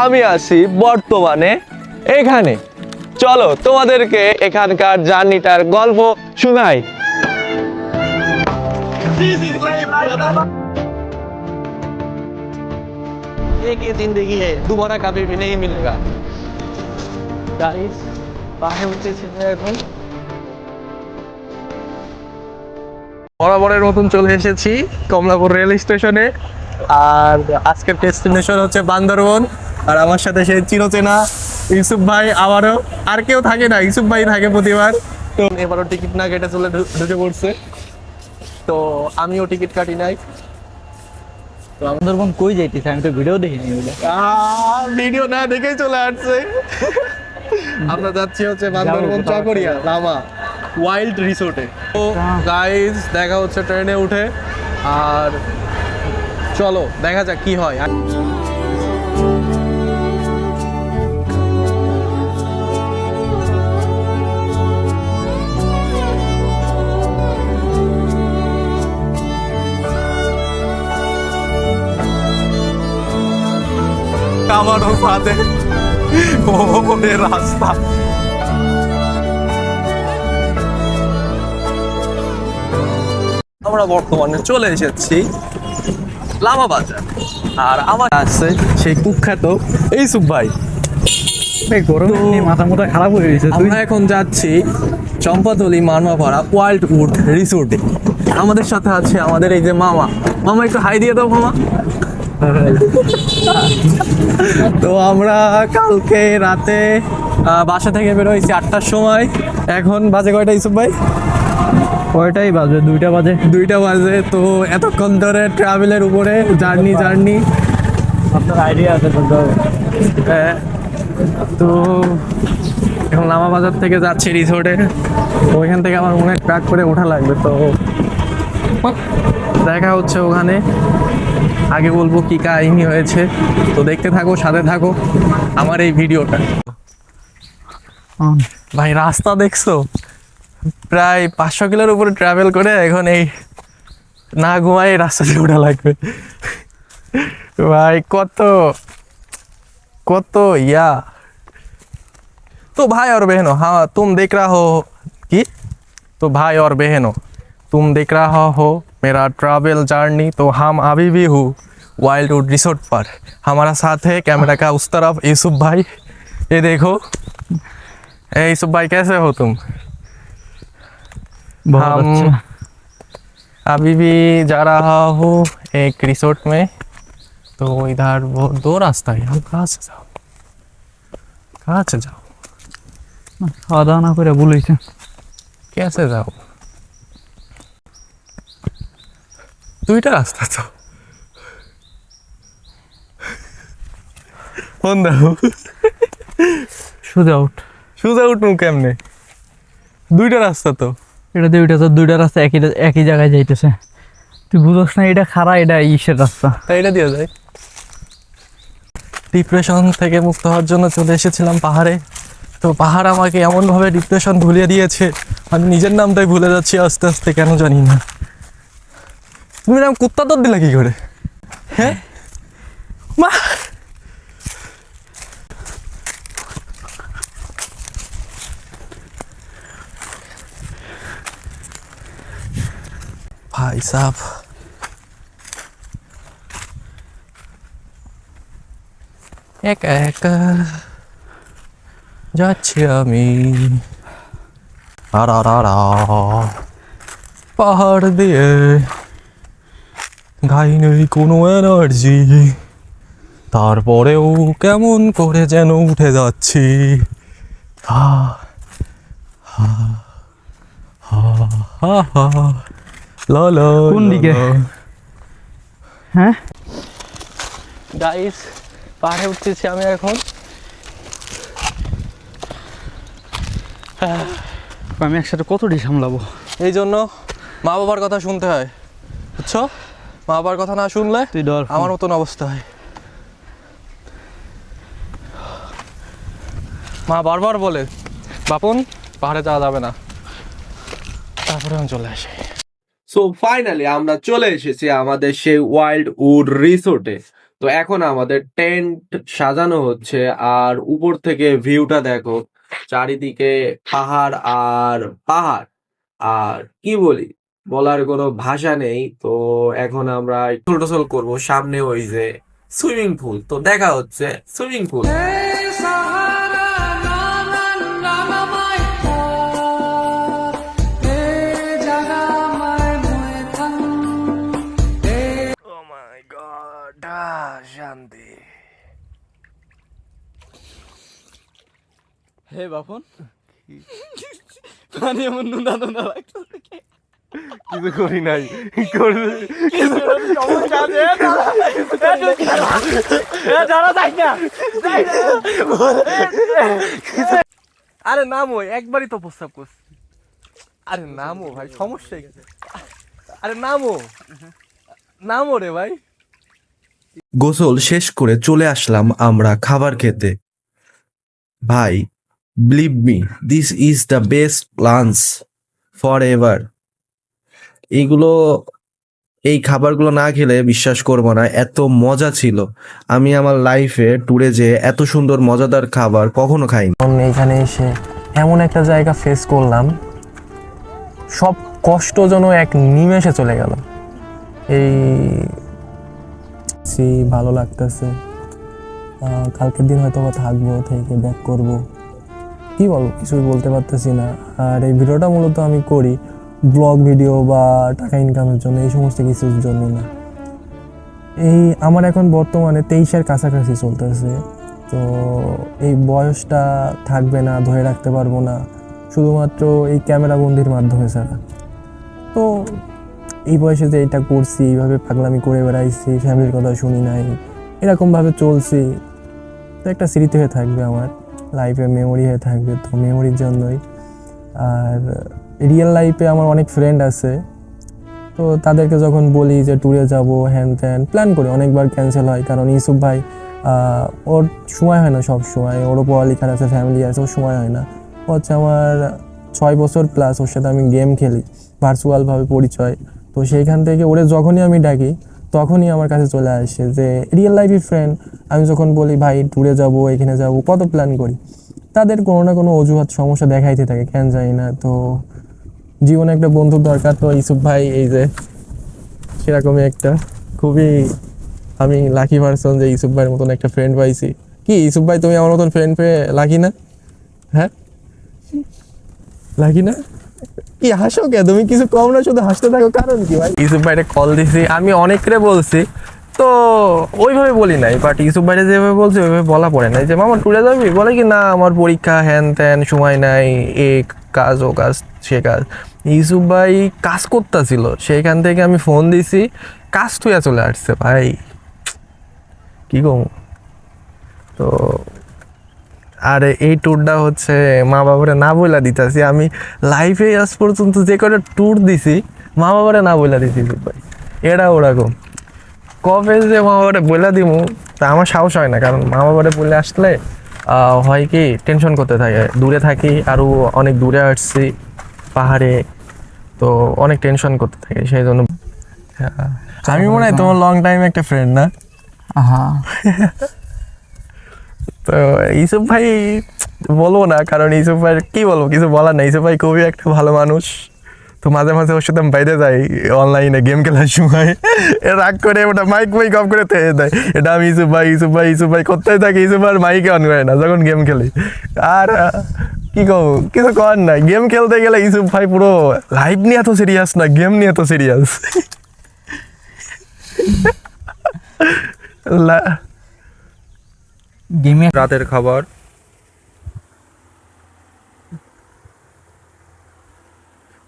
আমি আছি বর্তমানে এখানে। চলো তোমাদেরকে এখানকার জার্নিটার গল্প শোনাই। एक ही जिंदगी है, दोबारा कभी भी नहीं मिलेगा। गाइस বাহে উঠতেছি এখন, বরাবরের মতন চলে এসেছি কমলাপুর রেল স্টেশনে। আর আজকের ডেস্টিনেশন হচ্ছে বান্দরবন। আর আমার সাথে সেই চিরচেনা ইউসুফ ভাই, আবারও আর কেউ থাকে না, ইউসুফ ভাই থাকে প্রতিবার। তো এবারও টিকিট না কেটে চলে ঢুকে পড়ছে, তো আমিও টিকিট কাটি নাই। তো বান্দরবন কই যাইতেছে? আমি তো ভিডিও দেখিনি ওইটা। ভিডিও না দেখেই চলে আসছে। আমরা যাচ্ছি হচ্ছে বান্দরবন চকরিয়া লামা ওয়াইল্ড রিসোর্টে। তো গাইস দেখা হচ্ছে ট্রেনে উঠে, আর চলো দেখা যাক কি হয়। আমারও সাথে ওরে রাস্তা। আমরা বর্তমানে চলে এসেছি লামা বাজার, আর আমার আছে সেই কুখ্যাত ইউসুফ ভাই। গরমে মাথা মোটা খারাপ হয়ে গেছে। আমরা এখন যাচ্ছি চম্পাতলি মানমাপাড়া ওয়াইল্ড উড রিসোর্টে। আমাদের সাথে আছে আমাদের এই যে মামা। মামা একটু হাই দিয়ে দাও মামা। তো আমরা কালকে রাতে বাসা থেকে বেরোইছি 8টার সময়। এখন বাজে কয়টা ইউসুফ ভাই? কয়টাই বাজে? 2টা বাজে। 2টা বাজে। তো এতক্ষণ ধরে ট্রাভেলের উপরে জার্নি আপনার আইডিয়া আছে বলতে হবে। তো এখন লামা বাজার থেকে যাচ্ছি রিসোর্টে। তো ওইখান থেকে আমার মনে হয় ট্রাক করে ওঠা লাগবে। তো দেখা হচ্ছে ওখানে। আগে বলবো কি কাহিনী হয়েছে, তো দেখতে থাকো, সাথে থাকো আমার এই ভিডিওটা। ভাই রাস্তা দেখছো? প্রায় 500 কিলোর উপরে ট্রাভেল করে এখন এই না ঘুমাই রাস্তা দিয়ে ওঠা লাগবে। ভাই কত কত ইয়া। तो भाई और बहनों, हाँ तुम देख रहा हो कि, तो भाई और बहनों तुम देख रहा हो मेरा ट्रैवल जर्नी। तो हम अभी भी हूँ वाइल्ड वुड रिसोर्ट पर। हमारा साथ है कैमरा का उस तरफ यूसुफ भाई। ये देखो, ए यूसुफ भाई कैसे हो तुम? हम अभी भी जा रहा हूँ एक रिसोर्ट में। तो इधर वो 2 रास्ता है, हम कहाँ से जाओ, कहाँ से जाओ, খাওয়া দাওয়া না করে বলেছে कैसे जाओ? 2টা রাস্তা তো। ফোন দাও। সোজা উঠ। সোজা উঠুন কেমনে? 2টা রাস্তা তো। এটা 2টা রাস্তা একই জায়গায় যাইতেছে। তুই বুঝোস না এটা খাড়া, এটা ইসের রাস্তা। তাই এটা দিয়ে যায়। ডিপ্রেশন থেকে মুক্ত হওয়ার জন্য চলে এসেছিলাম পাহাড়ে। তো পাহাড় আমাকে এমনভাবে ডিপ্রেশন ভুলিয়ে দিয়েছে, আমি নিজের নামটাই ভুলে যাচ্ছি আস্তে আস্তে, কেন জানি না। তুমি নাম কুত্তা তোর দিলা কি করে? হ্যাঁ মা, ভাই সাহেব একা একা যাচ্ছি আমি পাহাড় দিয়ে, গায়ে নেই কোনো এনার্জি, তারপরেও কেমন করে যেন উঠে যাচ্ছি। কোন দিকে? হ্যাঁ গাইস পাহাড়ে উঠতেছি আমি এখন। আমি একসাথে কতটি সামলাবো? এই জন্য মা বাবার কথা শুনতে হয়, বুঝছো? মা বাবার কথা না শুনলে তুই ডর আমার মতন অবস্থা হয়। মা বারবার বলে বাপন পাহাড়ে যাওয়া যাবে না, তারপরে আমি চলে আসি। সো ফাইনালি আমরা চলে এসেছি আমাদের সেই ওয়াইল্ড উড রিসোর্টে। তো এখন আমাদের টেন্ট সাজানো হচ্ছে, আর উপর থেকে ভিউটা দেখো, চারিদিকে পাহাড় আর পাহাড়, আর কি বলি, বলার কোনো ভাষা নেই। তো এখন আমরা টোটোসল করবো, সামনে ওই যে সুইমিং পুল, তো দেখা হচ্ছে সুইমিং পুল। শান্তি। হে বাপন পানি এমন নুনা নুনা লাগতেছে কিছু করি নাই, করবে আরে নামো, একবারই তো প্রস্তাব করছি। আরে নামো ভাই, সমস্যা কি? আরে নামো, নামো রে ভাই। গোসল শেষ করে চলে আসলাম আমরা খাবার খেতে। ভাই, believe me, this is the best lunch for ever. এই খাবারগুলো না খেলে বিশ্বাস করবো না, এত মজা ছিল। আমি আমার লাইফে ট্যুরে যে এত সুন্দর মজাদার খাবার কখনো খাইনি। এইখানে এসে এমন একটা জায়গা ফেস করলাম, সব কষ্ট যেন এক নিমেষে চলে গেল। এই ভালো লাগতেছে, কালকের দিন হয়তো বা থাকবো, থেকে ব্যাক করব, কি বলবো, কিছুই বলতে পারতেছি না। আর এই ভিডিওটা মূলত আমি করি ব্লগ ভিডিও বা টাকা ইনকামের জন্য, এই সমস্ত কিছুর জন্য না। এই আমার এখন বর্তমানে 23-এর কাছাকাছি চলতেছে, তো এই বয়সটা থাকবে না, ধরে রাখতে পারবো না শুধুমাত্র এই ক্যামেরা বন্দির মাধ্যমে ছাড়া। তো এই বয়সে যে এটা করছি, এইভাবে পাগলামি করে বেড়াইছি, ফ্যামিলির কথা শুনি নাই, এরকমভাবে চলছি, তো একটা স্মৃতি হয়ে থাকবে আমার লাইফে, মেমোরি হয়ে থাকবে। তো মেমোরির জন্যই। আর রিয়েল লাইফে আমার অনেক ফ্রেন্ড আছে, তো তাদেরকে যখন বলি যে ট্যুরে যাব, হ্যান ত্যান প্ল্যান করি, অনেকবার ক্যান্সেল হয়, কারণ ইউসুফ ভাই ওর সময় হয় না, সব সময় ওরও পড়ালেখার আছে, ফ্যামিলি আছে, ওর সময় হয় না। ও হচ্ছে আমার 6 বছর প্লাস, ওর সাথে আমি গেম খেলি, ভার্চুয়ালভাবে পরিচয়। তো সেইখান থেকে ওরে যখনই আমি ডাকি তখনই আমার কাছে চলে আসে যে রিয়েল লাইফের ফ্রেন্ড। আমি যখন বলি ভাই ট্যুরে যাব, এখানে যাব, কত প্ল্যান করি, তাদের কোনো না কোনো অজুহাত সমস্যা দেখাইতে থাকে, কেন জানি না। তো জীবনে একটা বন্ধুর দরকার, তো ইউসুফ ভাই এই যে সেরকমই একটা, খুবই আমি লাকি পারসন যে ইউসুফ ভাইয়ের মতন একটা ফ্রেন্ড পাইছি। কি ইউসুফ ভাই, তুমি আমার মতন ফ্রেন্ড পেয়ে লাকি না? হ্যাঁ, লাকি না? কি হাসো কে তুমি? কিছু কম না, শুধু হাসতে থাকো, কারণ কি ভাই? ইউসুফ ভাইরে কল দিছি, আমি অনেকরে বলছি, তো ওইভাবে বলি নাই, বাট ইউসুফ ভাইরে যেভাবে বলছি ওইভাবে বলা পড়ে নাই যে মামা ট্যুরে যাবি, বলে কি না আমার পরীক্ষা, হ্যান ত্যান, সময় নাই, এ কাজ ও কাজ সে কাজ। ইউসুফ ভাই কাজ করতেছিল, সেইখান থেকে আমি ফোন দিছি, কাজ তুইয়া চলে আসছে ভাই, কি কম। তো আর এই ট্যুরটা হচ্ছে মা বাবারে না বইলা দিতেছি, আমি লাইফে আজ পর্যন্ত যে কটা ট্যুর দিছি মা বাবারে না বইলা দিছি ভাই, এরা ওরকম। কবে যে মা বাবারে বইলা দিমু তা আমার সাহস হয় না, কারণ মা বাবারে বলে আসলে হয় কি টেনশন করতে থাকে, দূরে থাকি, আরও অনেক দূরে আসছি পাহাড়ে, তো অনেক টেনশন করতে থাকে, সেই জন্য। আমি মনে হয় তোমার লং টাইম একটা ফ্রেন্ড না? হ্যাঁ। তো ইউসুফ ভাই বলবো না, কারণ ইউসুফ ভাই কি বলবো, কিছু বলার নেই। ইউসুফ ভাই খুবই একটা ভালো মানুষ, তো মাঝে মাঝে ওর সাথে আমি বাইরে যাই অনলাইনে গেম খেলার সময়, রাগ করে ওটা মাইক অফ করে থেকে দেয়, এটা আমি ইউসুফ ভাই ইউসুফ ভাই ইউসুফ ভাই করতেই থাকি, ইউসুফ ভাই মাইকে অন করে না যখন গেম খেলি। আর কি কব, কিছু করার নাই, গেম খেলতে গেলে ইউসুফ ভাই পুরো লাইভ নিয়ে এত সিরিয়াস না, গেম নিয়ে এত সিরিয়াস। গেমে রাতের খাবার,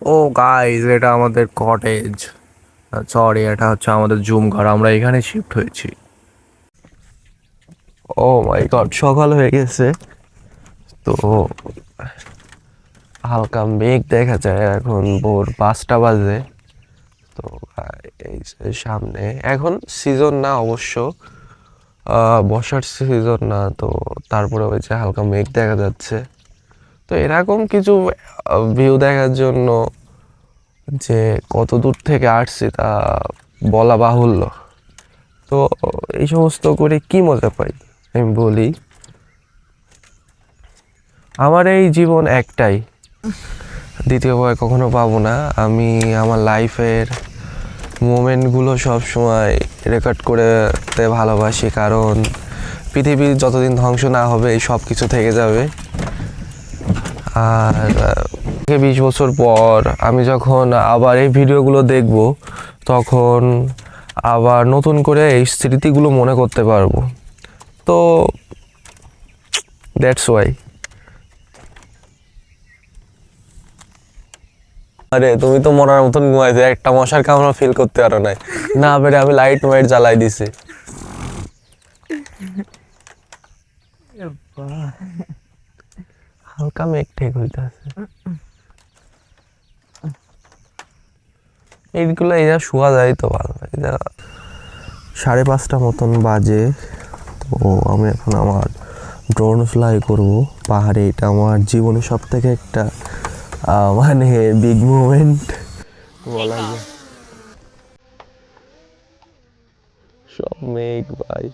ও গাইজ এটা আমাদের কটেজ, সরি এটা হচ্ছে আমাদের জুম ঘর, আমরা এখানে শিফট হয়েছি। ও মাই গড, সকাল হয়ে গেছে, তো হালকা মেঘ দেখা যায়, এখন ভোর 5টা বাজে। তো এই যে সামনে এখন সিজন না অবশ্য, বর্ষার সিজন না, তো তারপরে ওই যে হালকা মেঘ দেখা যাচ্ছে। তো এরকম কিছু ভিউ দেখার জন্য যে কত দূর থেকে আসছি তা বলা বাহুল্য। তো এই সমস্ত করে কি মজা পাই আমি বলি, আমার এই জীবন একটাই, দ্বিতীয়বার কখনো পাবো না। আমি আমার লাইফের মোমেন্টগুলো সব সময় রেকর্ড করতে ভালোবাসি, কারণ পৃথিবী যতদিন ধ্বংস না হবে এই সব কিছু থেকে যাবে। আর 20 বছর পর আমি যখন আবার এই ভিডিওগুলো দেখব, তখন আবার নতুন করে এই স্মৃতিগুলো মনে করতে পারবো। তো দ্যাটস ওয়াই। আরে তুমি তো মরার মতন ঘুমাইছো, একটা মশার কামড় ফিল করতে পারো নাই না বেরে আমি লাইট মাইট জ্বালাই দিছি। হালকা মেঘ ঠেক হইতাছে, এইগুলো এটা শোয়া যায় তো ভালো। এটা 5:30 মতন বাজে। তো আমি এখন আমার ড্রোন ফ্লাই করব পাহাড়ে। এটা আমার জীবনের সব থেকে একটা মানে বিগ মোমেন্ট বলা যায়। সব মেঘ ভাই,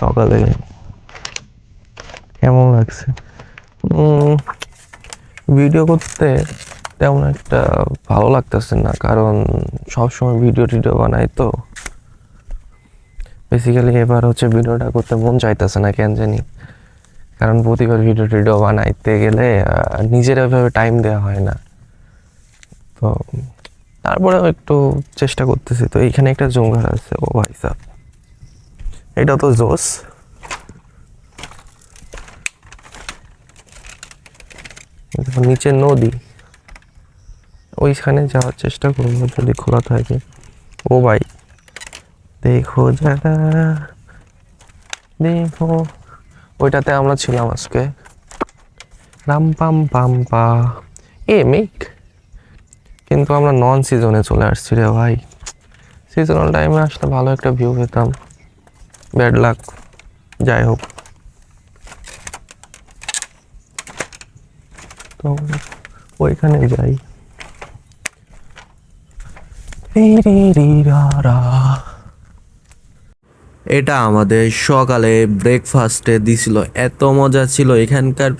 সকালে কেমন লাগছে? ভিডিও করতে তেমন একটা ভালো লাগতেছে না, কারণ সবসময় ভিডিও টিডিও বানাই তো বেসিক্যালি। এবার হচ্ছে ভিডিওটা করতে মন চাইতেছে না কেন জানি, কারণ প্রতিবার ভিডিও টিডিও বানাইতে গেলে নিজের ওইভাবে টাইম দেওয়া হয় না। তো তারপরেও একটু চেষ্টা করতেছি। তো এইখানে একটা জঙ্গল আছে, ও ভাই সাহ, এটা তো জোস। নিচে নদী, ওইখানে যাওয়ার চেষ্টা করবো যদি খোলা থাকে। ও ভাই দেখো যারা, দেখো ওইটাতে আমরা ছিলাম আজকে। রাম পাম পাম পা এ মেঘ, কিন্তু আমরা নন সিজনে চলে আসছি রে ভাই। সিজনাল টাইমে আসলে ভালো একটা ভিউ পেতাম। ব্যাড লাক, যাই হোক। তো ওইখানে যাই। এটা আমাদের সকালে ব্রেকফাস্টে দিছিল, এত মজা ছিল এখানকার।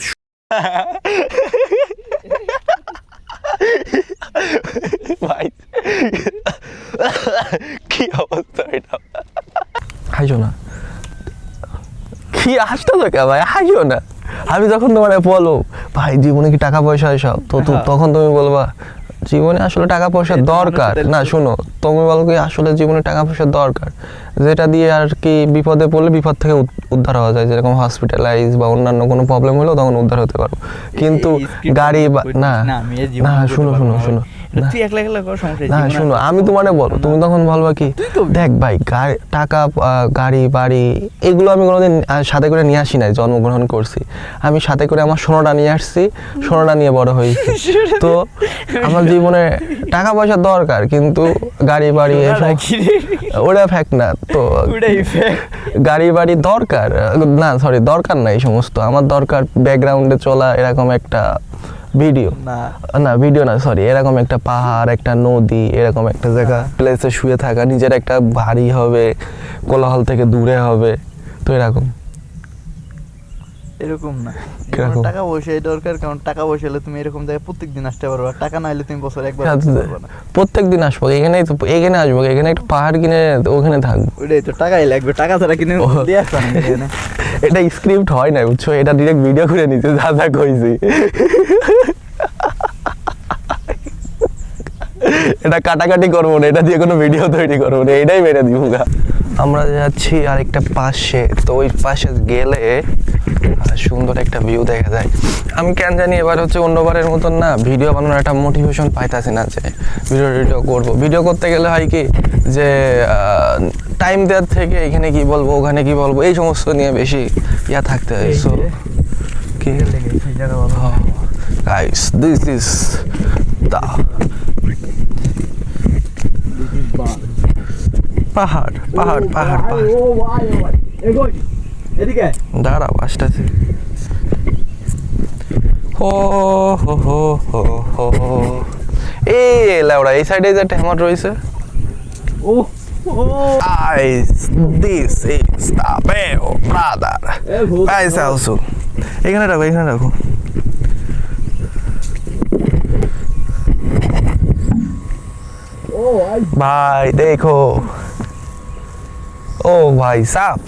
ভাই কি অবস্থা এটা, হাসো না, কি হাসতে থাকে ভাই, হাসো না। আমি যখন তোমার বলো ভাই জীবনে কি টাকা পয়সা এসব, তো তখন তুমি বলবা জীবনে আসলে টাকা পয়সার দরকার না। শোনো, তুমি বলো কি আসলে জীবনে টাকা পয়সার দরকার, যেটা দিয়ে আর কি বিপদে পড়লে বিপদ থেকে উদ্ধার হওয়া যায়, যেরকম হসপিটালাইজ বা অন্যান্য কোনো প্রবলেম হলেও তখন উদ্ধার হতে পারবো। কিন্তু গাড়ি না না, শুনো শুনো শুনো না, শুনো আমি তোমার বলো, তুমি তখন বলবা কি দেখ ভাই টাকা গাড়ি বাড়ি এগুলো আমি কোনোদিন সাথে করে নিয়ে আসি নাই। জন্মগ্রহণ করছি আমি সাথে করে, আমার সোনাটা নিয়ে আসছি, সোনাটা নিয়ে বড় হয়েছি। তো আমার জীবনে টাকা পয়সার দরকার, কিন্তু গাড়ি বাড়ি ওটা ফ্যাক্ট না। তো গাড়ি বাড়ি দরকার না, সরি দরকার না এই সমস্ত। আমার দরকার ব্যাকগ্রাউন্ডে চলা এরকম একটা ভিডিও, না ভিডিও না সরি, এরকম একটা পাহাড়, একটা নদী, এরকম একটা জায়গা প্লেসে শুয়ে থাকা, নিজের একটা বাড়ি হবে, কোলাহল থেকে দূরে হবে। তো এরকম না কিরকম? টাকা পয়সা দরকার, কারণ টাকা পয়সা হলে তুমি এরকম জায়গায় প্রত্যেকদিন আসতে পারবা, টাকা না হলে তুমি বছরে একবার আসতে পারবা না। প্রত্যেকদিন আসবো এখানেই তো, এখানে আসবো, এখানে একটা পাহাড় কিনে ওখানে থাকবো। ওইটাই তো, টাকাই লাগবে, টাকা ছাড়া কিনে দিয়ে আসবা না এখানে। এটা স্ক্রিপ্ট হয় না বুঝছো, এটা ডিরেক্ট ভিডিও করে নিতে যা যা কইছি। এটা কাটাকাটি করবো না, এটা দিয়ে কোনো ভিডিও তৈরি করবো না, এটাই মেরে দিব গা। আমরা যাচ্ছি আরেকটা পাশে, তো ওই পাশে গেলে আর সুন্দর একটা ভিউ দেখা যায়। আমি কেন জানি এবার হচ্ছে অন্যবারের মতন না ভিডিও বানানোর একটা মোটিভেশন পাইতাছি না যে ভিডিও করবো। ভিডিও করতে গেলে হয় কি যে টাইম দেওয়ার থেকে এখানে কি বলবো ওখানে কি বলবো এই সমস্ত নিয়ে বেশি ইয়া থাকতে হয়। সো কি গাইস, দিস ইজ দা পাহাড় পাহাড় পাহাড় পাহাড়। দাঁড়াও আসতেছে। হো হো হো হো হো এই লাউড়া এই সাইডে যে ট্যামার রয়েছে। Guys, this is the Beo brother. Guys, also. এখানে রাখো, এখানে রাখো। ভাই দেখো, ও ভাই সাপ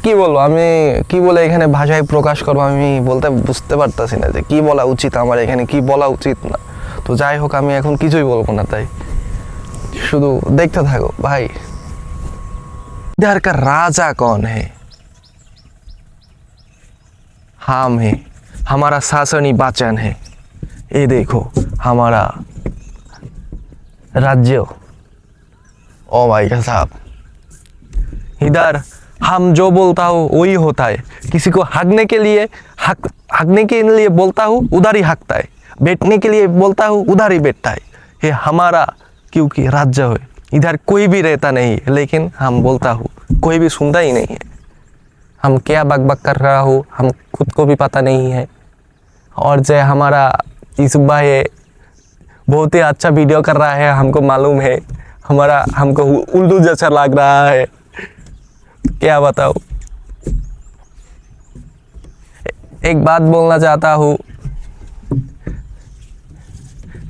কি বলবো আমি, কি বলে এখানে ভাষায় প্রকাশ করবো আমি বলতে বুঝতে পারতাছি না যে কি বলা উচিত আমার এখানে, কি বলা উচিত না। তো যাই হোক আমি এখন কিছুই বলবো না, তাই শুধু देखते থাকো भाई। इधर का राजा कौन है? हम है, हमारा शासनी वाचन है। ये देखो हमारा राज्य। ओ भाई साहब, इधर हम जो बोलता हूँ वही होता है। किसी को हगने के लिए हगने के लिए बोलता हूँ उधर ही हगता है, बैठने के लिए बोलता हूँ उधर ही बैठता है। ये हमारा क्योंकि राज्य है, इधर कोई भी रहता नहीं है, लेकिन हम बोलता हूँ कोई भी सुनता ही नहीं है। हम क्या बक बक कर रहा हूँ हम खुद को भी पता नहीं है। और जो हमारा यूसुफ भाई है बहुत ही अच्छा वीडियो कर रहा है, हमको मालूम है। हमारा हमको उल्लू जैसा लग रहा है, क्या बताओ। एक बात बोलना चाहता हूँ,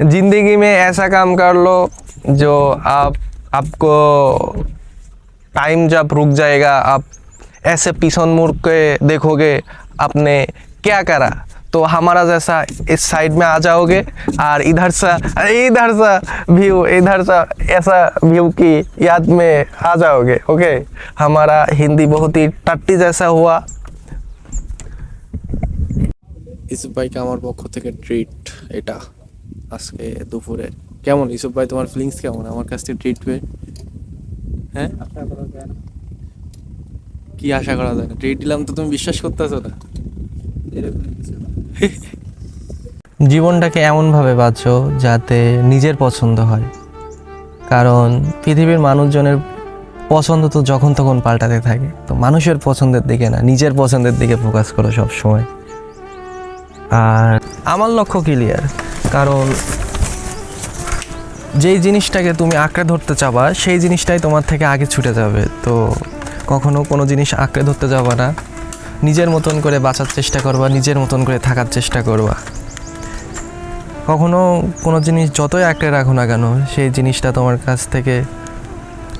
जिंदगी में ऐसा काम कर लो जो आपको टाइम जब रुक जाएगा आप ऐसे पीछन मुड़ के देखोगे आपने क्या करा, तो हमारा जैसा इस साइड में आ जाओगे और इधर सा व्यू, इधर सा ऐसा व्यू की याद में आ जाओगे। ओके, हमारा हिंदी बहुत ही टट्टी जैसा हुआ। ইউসুফ ভাইকে আমার পক্ষ থেকে ট্রিট এটা আজকে দুপুরে। কেমন ইউসুফ ভাই, তোমার ফিলিংস কেমন আমার কাছ থেকে ট্রিট পেয়ে? হ্যাঁ, কি আশা করা যায় না? ট্রিট দিলাম তো তুমি বিশ্বাস করতেছো না? জীবনটাকে এমনভাবে বাঁচো যাতে নিজের পছন্দ হয়, কারণ পৃথিবীর মানুষজনের পছন্দ তো যখন তখন পাল্টাতে থাকে। তো মানুষের পছন্দের দিকে না, নিজের পছন্দের দিকে ফোকাস করো সব সময়। আর আমার লক্ষ্য ক্লিয়ার, কারণ যেই জিনিসটাকে তুমি আঁকড়ে ধরতে চাবা সেই জিনিসটাই তোমার থেকে আগে ছুটে যাবে। তো কখনো কোনো জিনিস আঁকড়ে ধরতে যাবা না, নিজের মতন করে বাঁচার চেষ্টা করবা, নিজের মতন করে থাকার চেষ্টা করবা। কখনো কোনো জিনিস যতই আঁকড়ে রাখো না কেন সেই জিনিসটা তোমার কাছ থেকে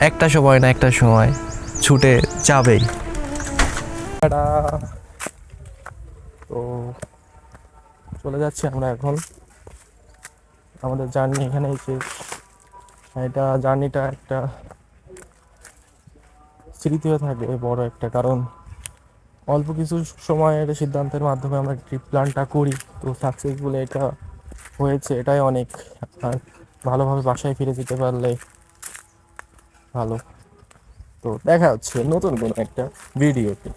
একটা সময় না একটা সময় ছুটে যাবেই। তো চলে যাচ্ছি আমরা এখন, আমাদের জার্নি এখানেই শেষ। এটা জার্নিটা একটা স্মৃতি হয়ে থাকবে বড় একটা, কারণ অল্প কিছু সময়ের সিদ্ধান্তের মাধ্যমে আমরা ট্রিপ প্ল্যানটা করি, তো সাকসেসফুল এটা হয়েছে, এটাই অনেক। আর ভালোভাবে বাসায় ফিরে যেতে পারলে ভালো। তো দেখা হচ্ছে নতুন কোনো একটা ভিডিওতে।